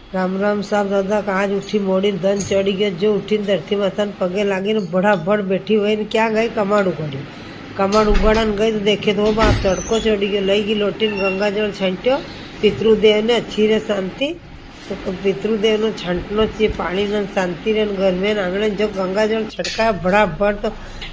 राम राम साहब दादा आज उठी मोड़ी धन चढ़ी गया जो उठी धरती माता पगे लागी ने भड़ाभड़ बैठी हुई ने क्या गई कमाड़ उगाड़ी कमाड़ उगाड़न गई तो देखे तो वो बाप तड़को चढ़ी गयो लई गई लोटी गंगा जल छंट्यो पितृदेव ने अच्छी रे शांति तो पितृदेव ने छंटनो चाहिए पानी ने शांति रे घर में आंगणे जो गंगा जल छटका भड़ाभड़ तो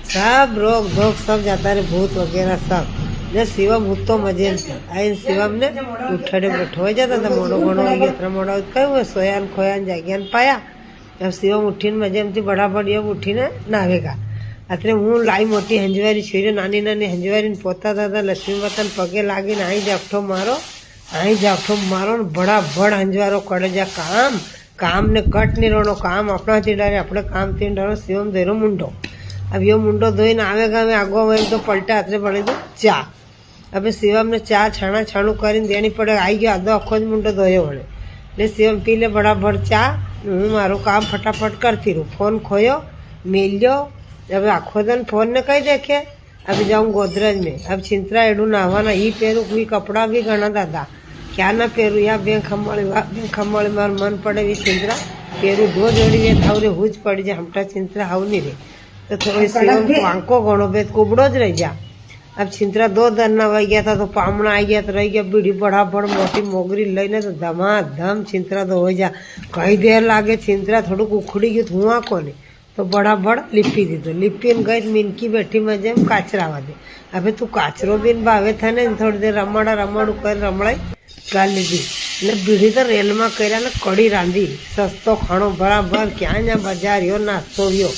सब रोग धोग सब जाता रे भूत वगैरह सब ने शिवम हूँ तो मजे आई शिवम ने उठाड़े बैठो जाता था मोड़ो घणो गया मोड़ा कहूँ सोयान खोयान जाग्यान पाया अब शिवम उठी मजे बड़ा बड़ी उठी ने नावेगा अतरे हूँ लाई मोटी हंजवारी छीरे नानी नानी हंजवारी पोता दादा लक्ष्मी माता पगे लागी आई जागठो मारो बड़ा बड़ हंजवारो करे जा काम ने कट नहीं रोनो काम अपना तीडारे अपने काम तीन डालो शिवम धोरो मुंडो अब यो मुंडो धोईने आवेगा मैं आगो वही तो पलटा हाथ पड़े तो चा अब शिवम ने चा छाणा छाणु कर देनी पड़े आई गयो आधो आखो ज मुंडो धोयो वळे ने शिवम पी ले बराबर चा हूँ मारू काम फटाफट करती रहूँ फोन खोयो मेल्यो अब आखो दिन फोन ने कही देखे अब जाऊँ गोदरेज में अब छिंतरा एडू नहावाना ही पहरू कोई कपड़ा भी घना दादा क्या ना पहरू या बे खमड़ी मार मन पड़े भी छिंतरा पहरू दो जोड़ी वे थावरे हुज पड़ी जाए हमटा छिंतरा हाव नहीं रे तो थोड़ी शिवम वांको घणो बेत कुबड़ो ज रही जा अब छिंतरा दो दरना वही गया था तो पामना आई गया तो रही गया बीड़ी बड़ाबड़ मोटी मोगरी लईने तो धमाधम छिंतरा तो हो जा कई देर लागे छिंतरा थोड़ू उखड़ी गયું हुआ कोने तो बड़ाबड़ लिपी दीधो लिपीने गई मिनकी बैठी मजे काचरावा दे अबे तू काचरो बीन भावे था ने थोड़ी देर रमाड़ू कर रमड़ाई गाल लीधी ने बीड़ी तो रेल में कर्या ने कड़ी रांधी सस्तो खाणो बराबर क्या बजार यो नास्तो यो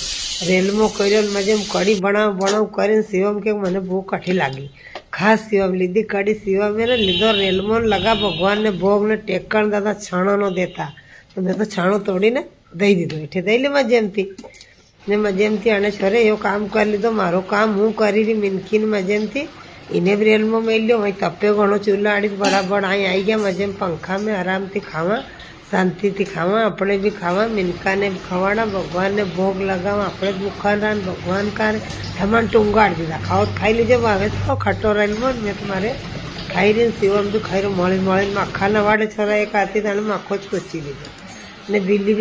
रेल में कर्यो मजे कड़ी बनाव कर शिवम के मैंने भूख कठी लागी खास शिवम लीधी कड़ी शिवम ने लीधो रेल में लगा भगवान ने भोग ने टेकण दादा छाणो नो देता तो मैं तो छाणो तोड़ी ने दई दीधो एठे दई ले मजेमती ने मजेमती आने छोरे यो काम कर लीधो मारो काम हूँ करी रही मिनकी ने मजेमती इन्हें भी रेल में मेल लियो वही तपे घणो चूल्हा आड़ी बराबर आई गया मजे पंखा में आराम थी खावा शांति थी खावा अपने भी खावा मिनका ने भी खवाड़ा भगवान ने भोग लगावा अपने भूखा रहा भगवान का ठमन टूंगाड़ दीधा खाओ खाई लीजिए भावे तो खटो रेल में मैं तुम्हारे खाई रही शिवम भी खाई रो मળી માખા ના વાડે છોરા એક આતી તાણે માખો જ કોચી લીધો ને દિલ્હી